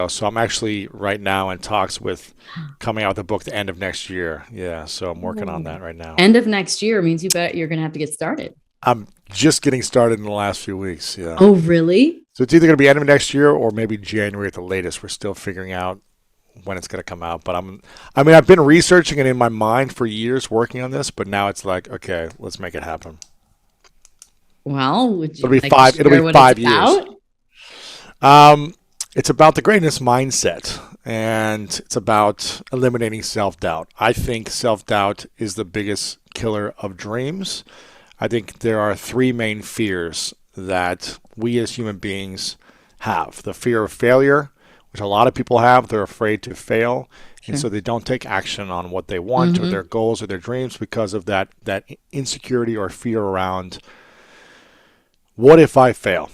So I'm actually right now in talks with coming out with a book the end of next year. Yeah, so I'm working on Oh. that right now. End of next year means you bet you're going to have to get started. I'm just getting started in the last few weeks. Yeah. Oh, really? So it's either going to be end of next year or maybe January at the latest. We're still figuring out when it's going to come out. But I mean, I've been researching it in my mind for years, working on this. But now it's like, okay, let's make it happen. Well, would It'll you be like to five. It'll be share what it's 5 years. about? Um, it's about the greatness mindset, and it's about eliminating self-doubt. I think self-doubt is the biggest killer of dreams. I think there are three main fears that we as human beings have. The fear of failure, which a lot of people have. They're afraid to fail, and Sure. so they don't take action on what they want or their Mm-hmm. goals or their dreams because of that insecurity or fear around what if I fail?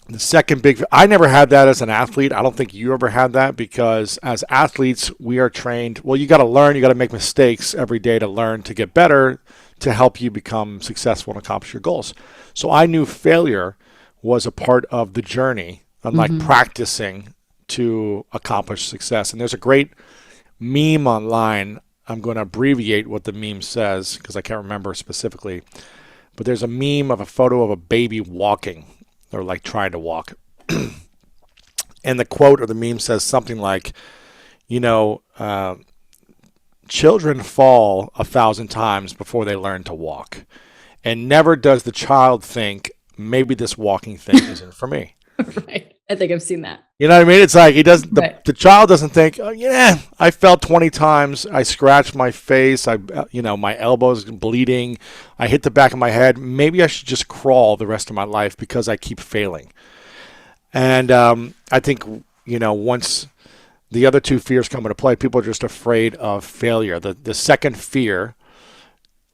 The second big, I never had that as an athlete. I don't think you ever had that because as athletes, we are trained. Well, you got to learn, you got to make mistakes every day to learn to get better to help you become successful and accomplish your goals. So I knew failure was a part of the journey and like Mm-hmm. practicing to accomplish success. And there's a great meme online. I'm going to abbreviate what the meme says because I can't remember specifically. But there's a meme of a photo of a baby walking or like trying to walk. And the quote or the meme says something like, you know, children fall 1,000 times before they learn to walk. And never does the child think, maybe this walking thing isn't for me. Right. I think I've seen that. You know what I mean? It's like he doesn't. The, Right. the child doesn't think, oh, yeah, I fell 20 times. I scratched my face. My elbows bleeding. I hit the back of my head. Maybe I should just crawl the rest of my life because I keep failing. And I think once the other two fears come into play, people are just afraid of failure. The second fear,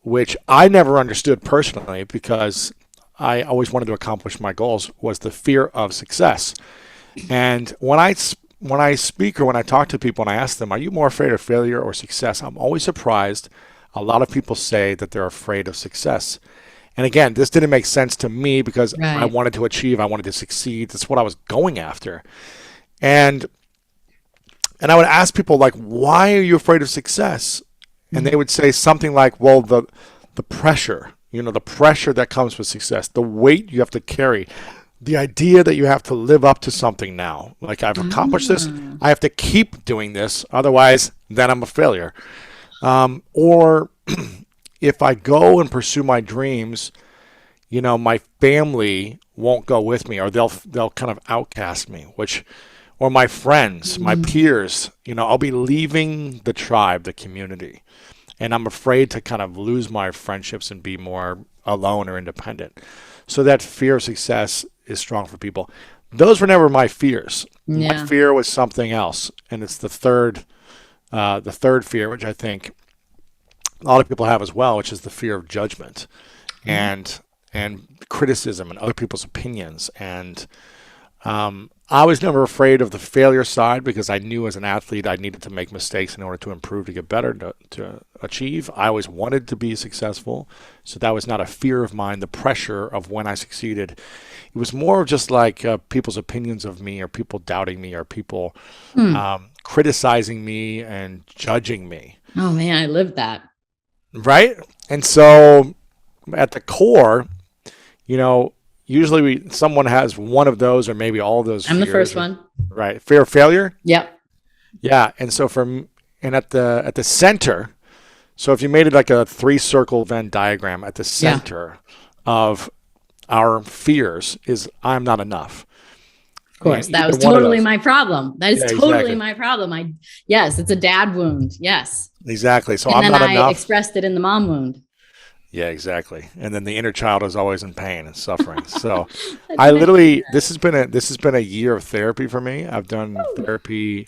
which I never understood personally because I always wanted to accomplish my goals, was the fear of success. And when I speak or when I talk to people and I ask them, "Are you more afraid of failure or success?" I'm always surprised. A lot of people say that they're afraid of success. And again, this didn't make sense to me because I Right. wanted to achieve, I wanted to succeed. That's what I was going after. And and I would ask people like, "Why are you afraid of success?" And they Mm-hmm. would say something like, "Well, the pressure, the pressure that comes with success, the weight you have to carry, the idea that you have to live up to something now. Like I've accomplished this, Ah. I have to keep doing this, otherwise then I'm a failure. Or if I go and pursue my dreams, my family won't go with me, or they'll kind of outcast me, or my friends, my Mm. peers, I'll be leaving the tribe, the community, and I'm afraid to kind of lose my friendships and be more alone or independent. So that fear of success is strong for people. Those were never my fears. My Yeah. fear was something else, and it's the third fear, which I think a lot of people have as well, which is the fear of judgment Oh. and criticism and other people's opinions. And I was never afraid of the failure side because I knew as an athlete I needed to make mistakes in order to improve, to get better, to achieve. I always wanted to be successful. So that was not a fear of mine. The pressure of when I succeeded, it was more of just like people's opinions of me or people doubting me or people Hmm. criticizing me and judging me. Oh man, I lived that. Right. And so at the core, you know, usually someone has one of those or maybe all of those I'm the first fears. one. Right. Fear of failure. Yep. Yeah. And so and at the center, so if you made it like a three-circle Venn diagram, at the Yeah. center of our fears is I'm not enough. Of And course. That was either one of totally those. my problem. That is Yeah, totally exactly. my problem. Yes, it's a dad wound. Yes. Exactly. So And I'm then not I enough. expressed it in the mom wound. Yeah, exactly. And then the inner child is always in pain and suffering. So That's I amazing. literally this has been a year of therapy for me. I've done therapy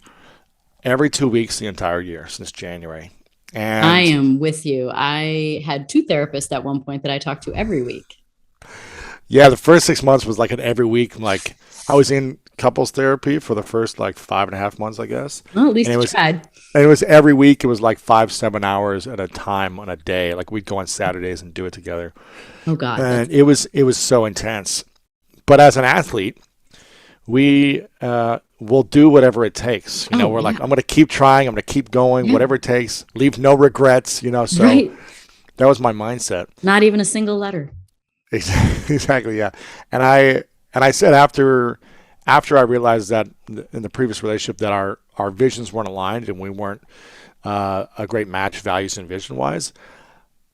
every 2 weeks the entire year since January. I And am with you. I had two therapists at one point that I talked to every week. yeah, the first 6 months was like an every week. Like I was in couples therapy for the first like 5.5 months, I guess. Well, at And least it you was tried. and it was every week. It was like 5, 7 hours at a time on a day. Like we'd go on Saturdays and do it together. Oh God, that's And it was so intense. But as an athlete, we will do whatever it takes. You know, Oh, we're like, yeah. I'm going to keep trying. I'm going to keep going, Yeah. whatever it takes. Leave no regrets. You know, so Right. that was my mindset. Not even a single letter. Exactly. Yeah. And I said after I realized that in the previous relationship that our visions weren't aligned and we weren't a great match, values and vision wise.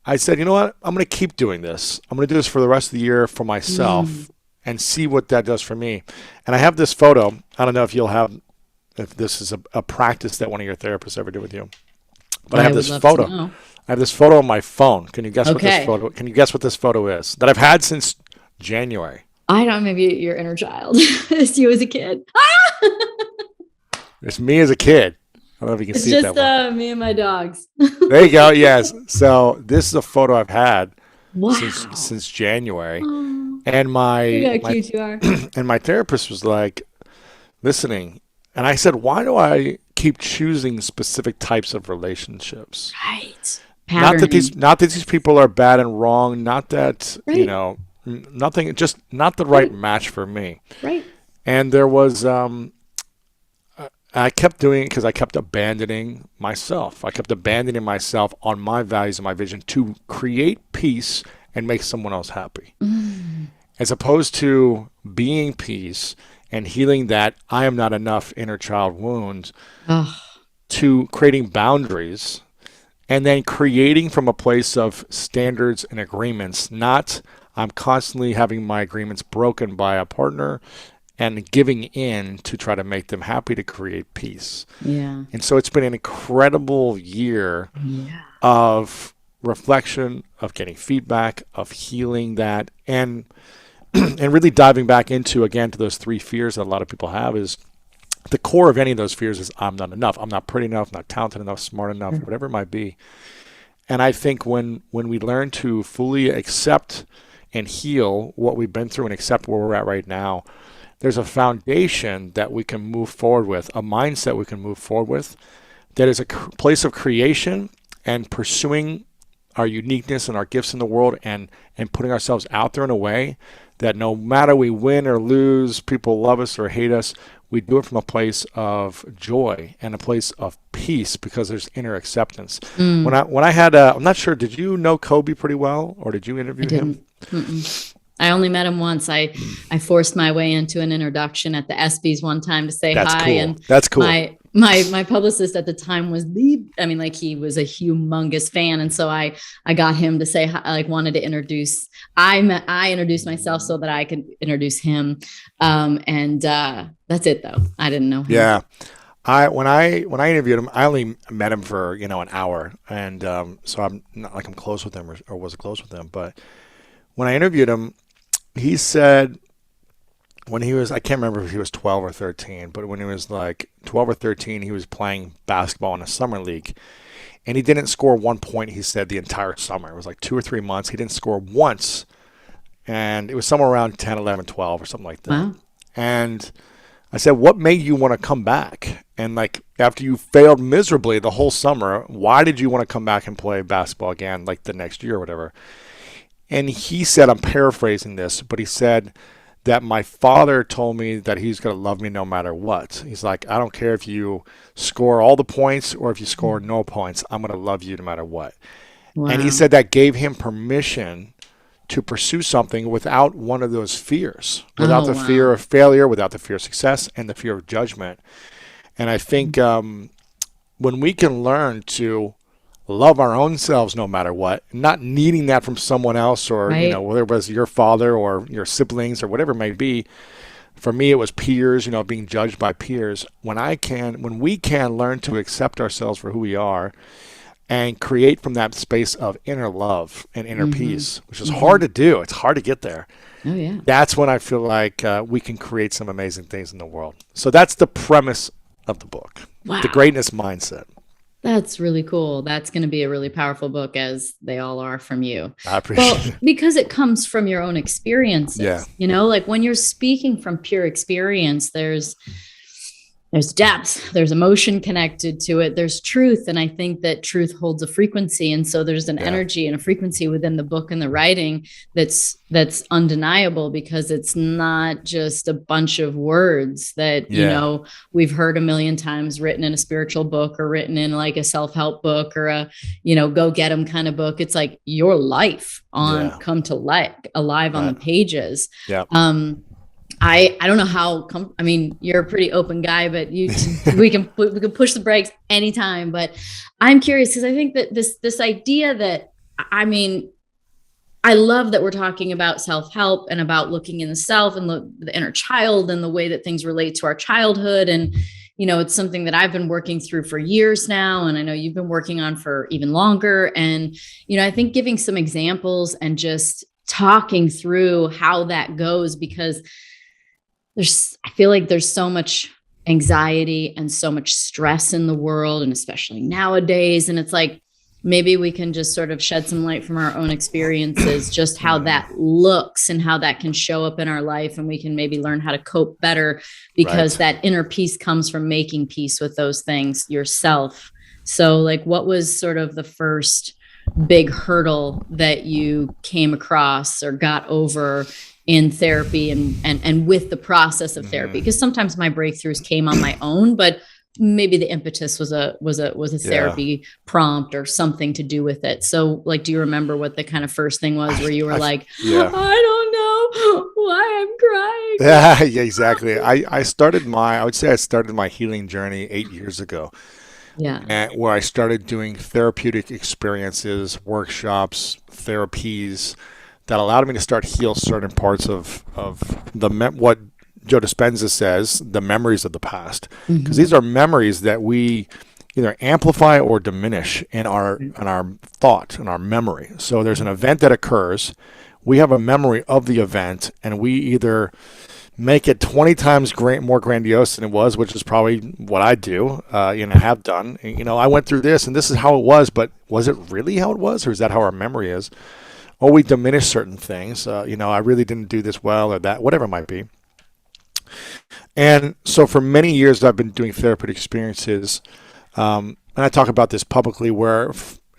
I said, you know what? I'm going to keep doing this. I'm going to do this for the rest of the year for Mm. myself and see what that does for me. And I have this photo. I don't know if this is a practice that one of your therapists ever did with you, but I I have would this love to photo. know. I have this photo on my phone. Can you guess what this Okay. photo? Can you guess what this photo is that I've had since January? I don't, maybe your inner child. It's you as a kid. It's me as a kid. I don't know if you can It's see it that just well. me and my dogs. There you go. Yes. So this is a photo I've had Wow. since January, Oh, and look my how my cute you are. and my therapist was like listening, and I said, why do I keep choosing specific types of relationships? Right. Not that Patterning. these people are bad and wrong. Not that Right. nothing. Just not the right Right. match for me. Right. And there was I kept doing it because I kept abandoning myself. I kept abandoning myself on my values and my vision to create peace and make someone else happy, Mm. as opposed to being peace and healing that I am not enough inner child wound, Oh, to creating boundaries and then creating from a place of standards and agreements, not I'm constantly having my agreements broken by a partner and giving in to try to make them happy to create peace. yeah. And so it's been an incredible year Yeah. of reflection, of getting feedback, of healing that, and and really diving back into again to those three fears that a lot of people have is the core of any of those fears is I'm not enough. I'm not pretty enough, not talented enough, smart enough, whatever it might be. And I think when we learn to fully accept and heal what we've been through and accept where we're at right now, there's a foundation that we can move forward with, a mindset we can move forward with that is a place of creation and pursuing our uniqueness and our gifts in the world and putting ourselves out there in a way that no matter we win or lose, people love us or hate us, we do it from a place of joy and a place of peace because there's inner acceptance. Mm, When I had I'm not sure, did you know Kobe pretty well or did you I interview him? didn't. Mm-mm. I only met him once. I forced my way into an introduction at the ESPYS one time to say That's hi, cool. and That's cool. my publicist at the time was like he was a humongous fan, and so I got him to say hi, like wanted to introduce. I introduced myself so that I could introduce him, and that's it though. I didn't know him. Yeah. When I interviewed him, I only met him for an hour, and so I'm not like I'm close with him or was close with him. But when I interviewed him, he said when he was I can't remember if he was 12 or 13, but when he was like 12 or 13, he was playing basketball in a summer league, and he didn't score 1 point. He said the entire summer it was like 2 or 3 months. He didn't score once, and it was somewhere around 10, 11, 12 or something like that. Wow. And I said, what made you want to come back? And like after you failed miserably the whole summer, why did you want to come back and play basketball again like the next year or whatever? And he said, I'm paraphrasing this, but he said that my father told me that he's going to love me no matter what. He's like, I don't care if you score all the points or if you score no points, I'm going to love you no matter what. And he Wow. said that gave him permission to pursue something without one of those fears, without Oh the fear wow. of failure, without the fear of success, and the fear of judgment. And I think when we can learn to love our own selves no matter what, not needing that from someone else or, Right. whether it was your father or your siblings or whatever it may be. For me, it was peers, being judged by peers. When we can learn to accept ourselves for who we are and create from that space of inner love and inner Mm-hmm. peace, which is hard Mm-hmm. to do. It's hard to get there. Oh yeah. That's when I feel like we can create some amazing things in the world. So that's the premise of the book, the Wow. greatness mindset. That's really cool. That's going to be a really powerful book, as they all are from you. I Well, appreciate it. because it comes from your own Yeah. experiences, like when you're speaking from pure experience, there's depth, there's emotion connected to it, there's truth. And I think that truth holds a frequency. And so there's an energy and a frequency within the book and the writing that's undeniable, because it's not just a bunch of words that, you know, we've heard a million times written in a spiritual book or written in like a self-help book or a, you know, go get them kind of book. It's like your life on come to life alive on the pages. I don't know how I mean, you're a pretty open guy, but we can push the brakes anytime. But I'm curious, because I think that this idea that, I mean, I love that we're talking about self-help and about looking in the self and the inner child and the way that things relate to our childhood. And, you know, it's something that I've been working through for years now. And I know you've been working on for even longer. And, you know, I think giving some examples and just talking through how that goes, because I feel like there's so much anxiety and so much stress in the world, and especially nowadays. And it's like, maybe we can just sort of shed some light from our own experiences, just how that looks and how that can show up in our life. And we can maybe learn how to cope better, because that inner peace comes from making peace with those things yourself. So like, what was sort of the first big hurdle that you came across or got over in therapy and with the process of therapy? Because sometimes my breakthroughs came on my own, but maybe the impetus was a therapy prompt or something to do with it. So like, do you remember what the kind of first thing was where you were I don't know why I'm crying? Yeah, exactly. I started my healing journey 8 years ago. And where I started doing therapeutic experiences, workshops, therapies that allowed me to start heal certain parts of what Joe Dispenza says, the memories of the past. Because these are memories that we either amplify or diminish in our thought, in our memory. So there's an event that occurs, we have a memory of the event, and we either make it 20 times more grandiose than it was, which is probably what I do, have done. You know, I went through this, and this is how it was, but was it really how it was, or is that how our memory is? Or we diminish certain things. I really didn't do this well, or that, whatever it might be. And so for many years, I've been doing therapeutic experiences. And I talk about this publicly, where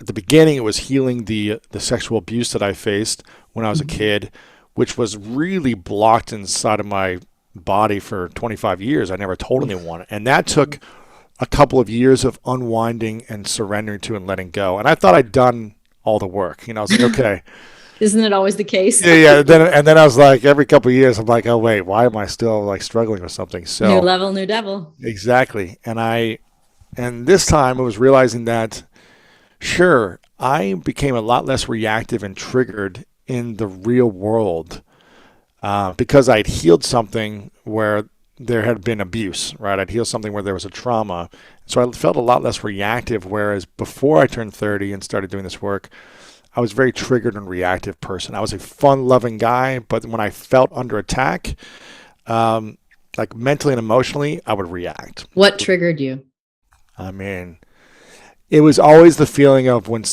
at the beginning, it was healing the sexual abuse that I faced when I was a kid, which was really blocked inside of my body for 25 years. I never told anyone. And that took a couple of years of unwinding and surrendering to and letting go. And I thought I'd done all the work. I was like, okay. Isn't it always the case? Yeah. Then I was like, every couple of years, I'm like, oh wait, why am I still like struggling with something? So new level, new devil. Exactly. And this time I was realizing that, sure, I became a lot less reactive and triggered in the real world because I'd healed something where there had been abuse, right? I'd healed something where there was a trauma. So I felt a lot less reactive, whereas before I turned 30 and started doing this work, I was a very triggered and reactive person. I was a fun-loving guy, but when I felt under attack, like mentally and emotionally, I would react. What triggered you? I mean, it was always the feeling of when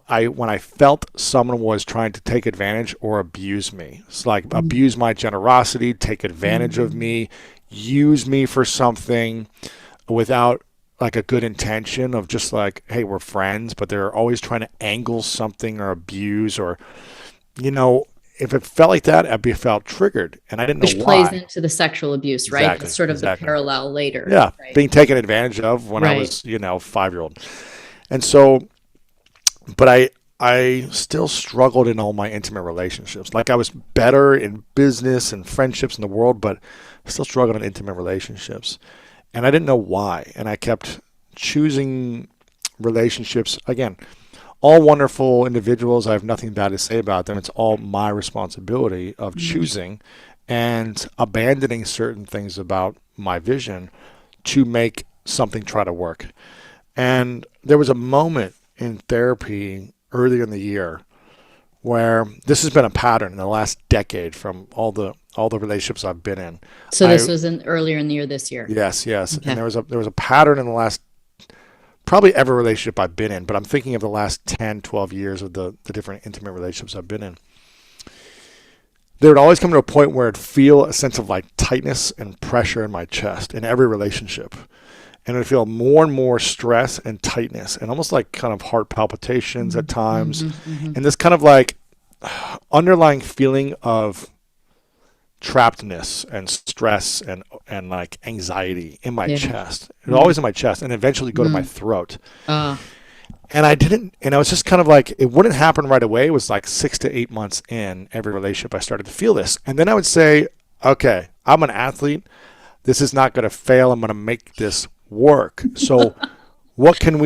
I felt someone was trying to take advantage or abuse me. It's like abuse my generosity, take advantage of me, use me for something without like a good intention of just like, hey, we're friends, but they're always trying to angle something or abuse, or, if it felt like that, I felt triggered, and I didn't know why. Which plays into the sexual abuse, right? Exactly, It's sort of the parallel later. Yeah, right? Being taken advantage of when I was, 5-year-old. And so, but I still struggled in all my intimate relationships. Like I was better in business and friendships in the world, but I still struggled in intimate relationships. And I didn't know why. And I kept choosing relationships. Again, all wonderful individuals. I have nothing bad to say about them. It's all my responsibility of choosing and abandoning certain things about my vision to make something try to work. And there was a moment in therapy earlier in the year where this has been a pattern in the last decade from all the relationships I've been in. So this was earlier in the year this year. Yes. Okay. And there was a pattern in the last probably every relationship I've been in, but I'm thinking of the last 10, 12 years of the different intimate relationships I've been in. there would always come to a point where I'd feel a sense of like tightness and pressure in my chest in every relationship. And I'd feel more and more stress and tightness and almost like kind of heart palpitations at times. And this kind of like underlying feeling of trappedness and stress and like anxiety in my chest. It was always in my chest and eventually go to my throat. And I was just kind of like, it wouldn't happen right away. It was like 6 to 8 months in every relationship I started to feel this. And then I would say, okay, I'm an athlete. This is not going to fail. I'm going to make this work. So what can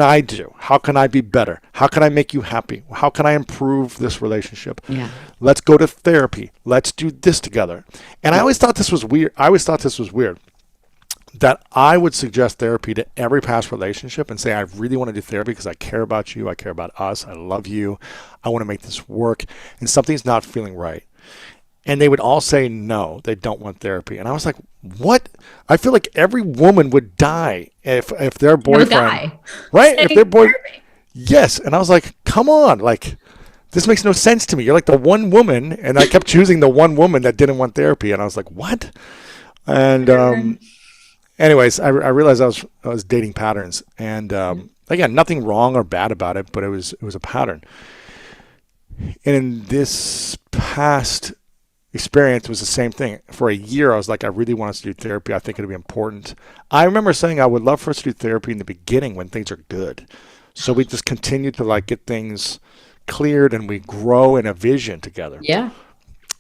I do? How can I be better? How can I make you happy? How can I improve this relationship? Yeah. Let's go to therapy. Let's do this together. And I always thought this was weird. That I would suggest therapy to every past relationship and say, I really want to do therapy because I care about you. I care about us. I love you. I want to make this work. And something's not feeling right. And they would all say no, they don't want therapy. And I was like, what? I feel like every woman would die if their boyfriend, right? If their boy, yes. And I was like, come on, like this makes no sense to me. You're like the one woman, and I kept choosing the one woman that didn't want therapy, and I was like, what? And anyways, I realized I was dating patterns, and again, nothing wrong or bad about it, but it was a pattern. And in this past experience was the same thing. For a year, I was like, I really want us to do therapy. I think it'd be important. I remember saying I would love for us to do therapy in the beginning when things are good. So we just continue to like get things cleared and we grow in a vision together. Yeah.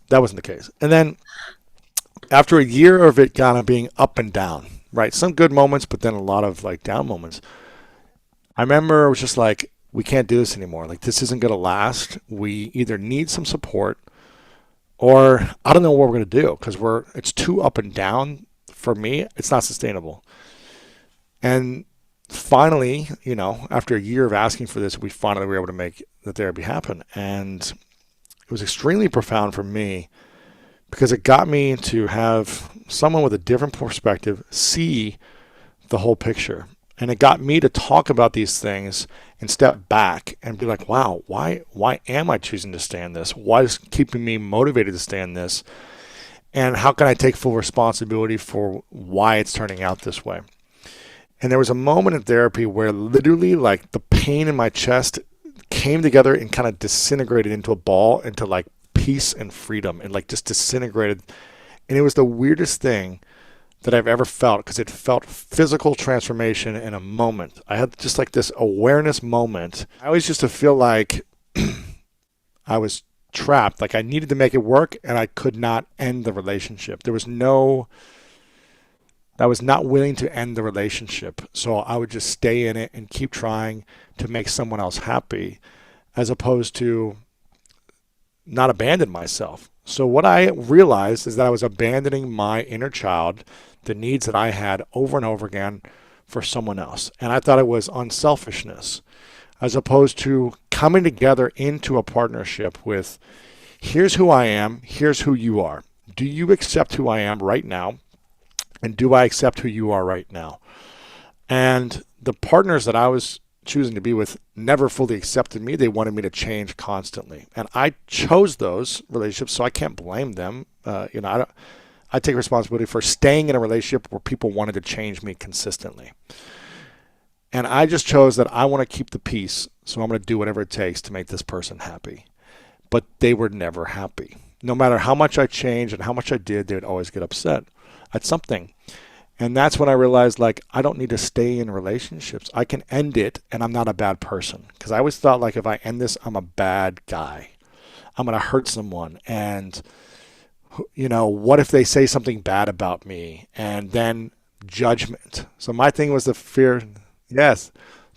That wasn't the case. And then after a year of it kind of being up and down, right? Some good moments, but then a lot of like down moments. I remember it was just like, we can't do this anymore. Like this isn't going to last. We either need some support or I don't know what we're going to do because it's too up and down for me. It's not sustainable. And finally, after a year of asking for this, we finally were able to make the therapy happen. And it was extremely profound for me because it got me to have someone with a different perspective see the whole picture. And it got me to talk about these things and step back and be like, wow, why am I choosing to stay in this? What is keeping me motivated to stay in this? And how can I take full responsibility for why it's turning out this way? And there was a moment in therapy where literally like the pain in my chest came together and kind of disintegrated into a ball, into like peace and freedom, and like just disintegrated. And it was the weirdest thing that I've ever felt because it felt physical transformation in a moment. I had just like this awareness moment. I always used to feel like I was trapped, like I needed to make it work and I could not end the relationship. I was not willing to end the relationship. So I would just stay in it and keep trying to make someone else happy as opposed to not abandon myself. So what I realized is that I was abandoning my inner child, the needs that I had over and over again for someone else. And I thought it was unselfishness as opposed to coming together into a partnership with, here's who I am, here's who you are. Do you accept who I am right now? And do I accept who you are right now? And the partners that I was choosing to be with never fully accepted me. They wanted me to change constantly. And I chose those relationships, so I can't blame them. I take responsibility for staying in a relationship where people wanted to change me consistently. And I just chose that I want to keep the peace, so I'm going to do whatever it takes to make this person happy. But they were never happy. No matter how much I changed and how much I did, they would always get upset at something. And that's when I realized, like, I don't need to stay in relationships. I can end it, and I'm not a bad person. Because I always thought, like, if I end this, I'm a bad guy. I'm going to hurt someone. And, what if they say something bad about me? And then judgment. So my thing was the fear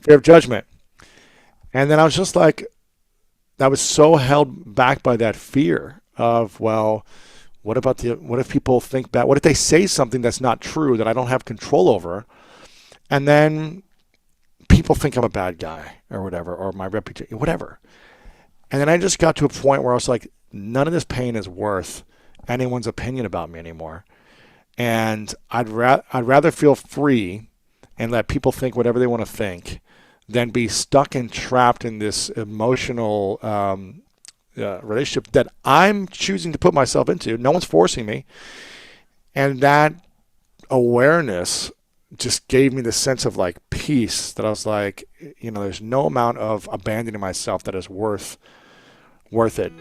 of judgment. And then I was just like, I was so held back by that fear of, well, what if people think bad? What if they say something that's not true that I don't have control over? And then people think I'm a bad guy or whatever, or my reputation, whatever. And then I just got to a point where I was like, none of this pain is worth anyone's opinion about me anymore. And I'd rather feel free and let people think whatever they want to think than be stuck and trapped in this emotional relationship that I'm choosing to put myself into. No one's forcing me. And that awareness just gave me the sense of like peace that I was like, there's no amount of abandoning myself that is worth it.